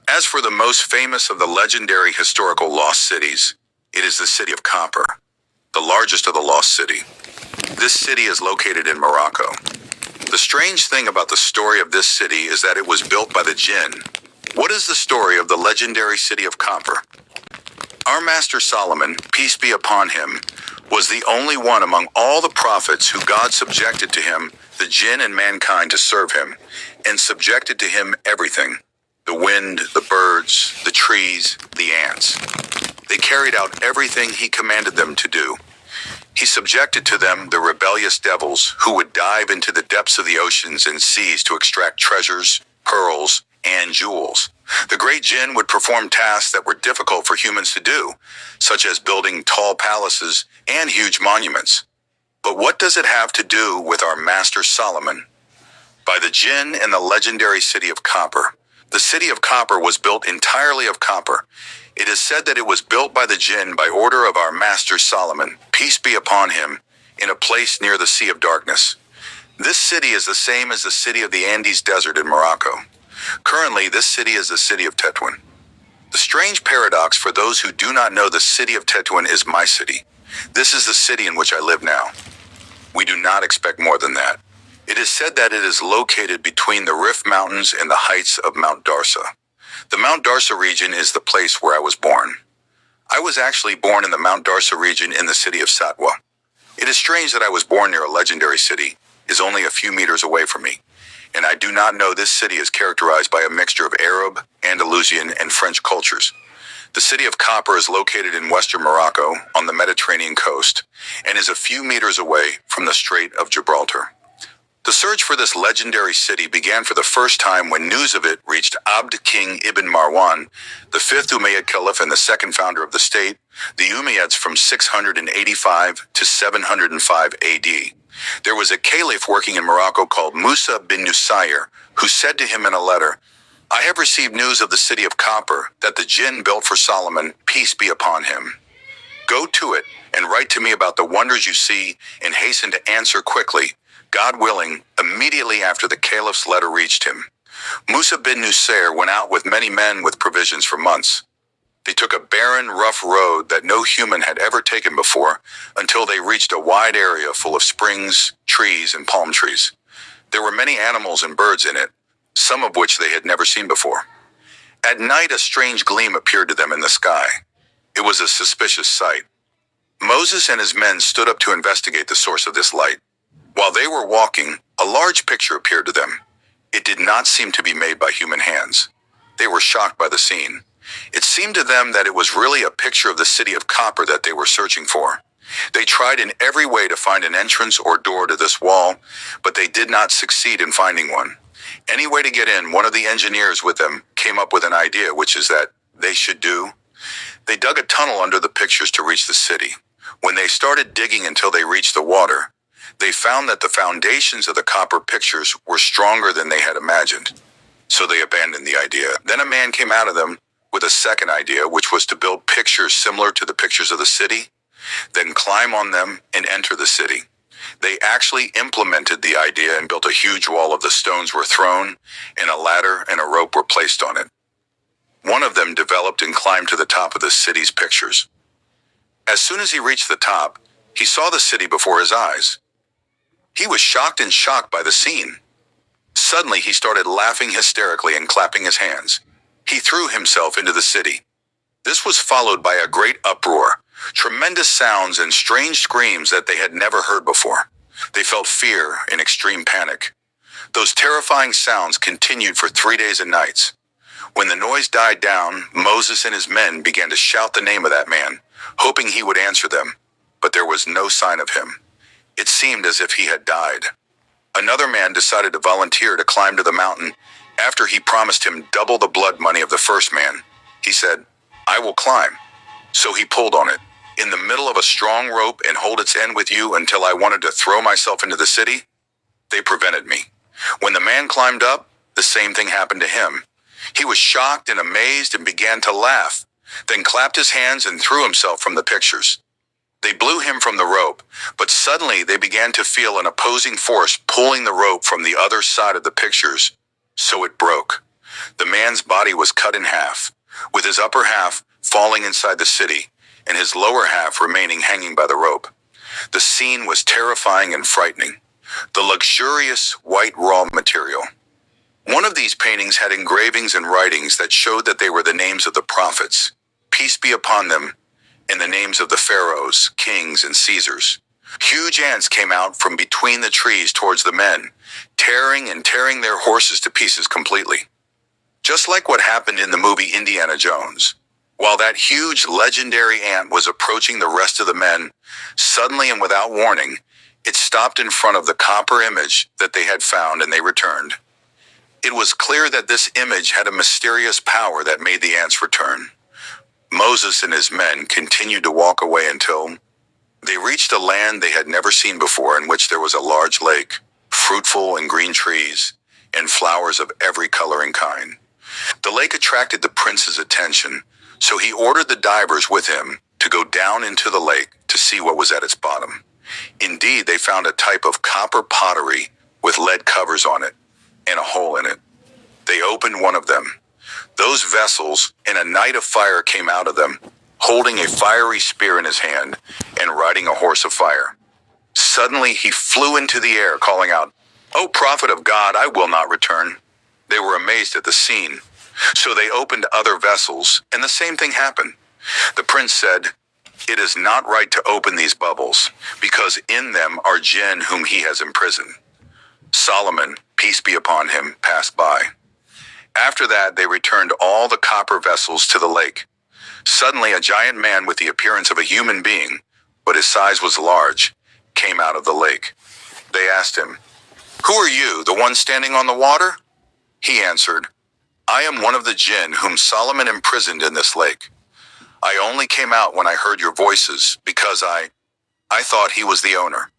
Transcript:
As for the most famous of the legendary historical lost cities, it is the city of Copper, the largest of the lost city. This city is located in Morocco. The strange thing about the story of this city is that it was built by the jinn. What is the story of the legendary city of Copper? Our master Solomon, peace be upon him, was the only one among all the prophets who God subjected to him, the jinn and mankind, to serve him, and subjected to him everything: the wind, the birds, the trees, the ants. They carried out everything he commanded them to do. He subjected to them the rebellious devils who would dive into the depths of the oceans and seas to extract treasures, pearls, and jewels. The great jinn would perform tasks that were difficult for humans to do, such as building tall palaces and huge monuments. But what does it have to do with our master Solomon? By the jinn and the legendary city of Copper. The city of Copper was built entirely of copper. It is said that it was built by the jinn by order of our master Solomon, peace be upon him, in a place near the Sea of Darkness. This city is the same as the city of the Andes Desert in Morocco. Currently, this city is the city of Tetuan. The strange paradox for those who do not know the city of Tetuan is my city. This is the city in which I live now. We do not expect more than that. It is said that it is located between the Rif Mountains and the heights of Mount Darsa. The Mount Darsa region is the place where I was born. I was actually born in the Mount Darsa region in the city of Satwa. It is strange that I was born near a legendary city, is only a few meters away from me, and I do not know this city is characterized by a mixture of Arab, Andalusian, and French cultures. The city of Copper is located in western Morocco on the Mediterranean coast and is a few meters away from the Strait of Gibraltar. The search for this legendary city began for the first time when news of it reached Abd King Ibn Marwan, the fifth Umayyad Caliph and the second founder of the state, the Umayyads from 685 to 705 AD. There was a caliph working in Morocco called Musa bin Nusayr, who said to him in a letter, "I have received news of the city of Copper that the jinn built for Solomon, peace be upon him. Go to it and write to me about the wonders you see and hasten to answer quickly, God willing." Immediately after the caliph's letter reached him, Musa bin Nusayr went out with many men with provisions for months. They took a barren, rough road that no human had ever taken before until they reached a wide area full of springs, trees, and palm trees. There were many animals and birds in it, some of which they had never seen before. At night, a strange gleam appeared to them in the sky. It was a suspicious sight. Moses and his men stood up to investigate the source of this light. While they were walking, a large picture appeared to them. It did not seem to be made by human hands. They were shocked by the scene. It seemed to them that it was really a picture of the city of Copper that they were searching for. They tried in every way to find an entrance or door to this wall, but they did not succeed in finding one. Any way to get in, one of the engineers with them came up with an idea, which is that they should do. They dug a tunnel under the pictures to reach the city. When they started digging until they reached the water, they found that the foundations of the copper pictures were stronger than they had imagined. So they abandoned the idea. Then a man came out of them with a second idea, which was to build pictures similar to the pictures of the city, then climb on them and enter the city. They actually implemented the idea and built a huge wall of the stones were thrown, and a ladder and a rope were placed on it. One of them developed and climbed to the top of the city's pictures. As soon as he reached the top, he saw the city before his eyes. He was shocked by the scene. Suddenly he started laughing hysterically and clapping his hands. He threw himself into the city. This was followed by a great uproar, tremendous sounds and strange screams that they had never heard before. They felt fear and extreme panic. Those terrifying sounds continued for 3 days and nights. When the noise died down, Moses and his men began to shout the name of that man, hoping he would answer them, but there was no sign of him. It seemed as if he had died. Another man decided to volunteer to climb to the mountain. After he promised him double the blood money of the first man, he said, "I will climb." So he pulled on it, in the middle of a strong rope, and hold its end with you until I wanted to throw myself into the city. They prevented me. When the man climbed up, the same thing happened to him. He was shocked and amazed and began to laugh, then clapped his hands and threw himself from the pictures. They blew him from the rope, but suddenly they began to feel an opposing force pulling the rope from the other side of the pictures, so it broke. The man's body was cut in half, with his upper half falling inside the city, and his lower half remaining hanging by the rope. The scene was terrifying and frightening. The luxurious white raw material. One of these paintings had engravings and writings that showed that they were the names of the prophets, peace be upon them, and the names of the pharaohs, kings, and Caesars. Huge ants came out from between the trees towards the men, tearing their horses to pieces completely. Just like what happened in the movie Indiana Jones. While that huge legendary ant was approaching the rest of the men, suddenly and without warning, it stopped in front of the copper image that they had found, and they returned. It was clear that this image had a mysterious power that made the ants return. Moses and his men continued to walk away until they reached a land they had never seen before, in which there was a large lake, fruitful and green trees, and flowers of every color and kind. The lake attracted the prince's attention, so he ordered the divers with him to go down into the lake to see what was at its bottom. Indeed, they found a type of copper pottery with lead covers on it and a hole in it. They opened one of them. Those vessels and a knight of fire came out of them, holding a fiery spear in his hand and riding a horse of fire. Suddenly he flew into the air, calling out, "O prophet of God, I will not return." They were amazed at the scene. So they opened other vessels, and the same thing happened. The prince said, "It is not right to open these bubbles, because in them are jinn whom he has imprisoned." Solomon, peace be upon him, passed by. After that, they returned all the copper vessels to the lake. Suddenly, a giant man with the appearance of a human being, but his size was large, came out of the lake. They asked him, "Who are you, the one standing on the water?" He answered, "I am one of the jinn whom Solomon imprisoned in this lake. I only came out when I heard your voices, because I thought he was the owner."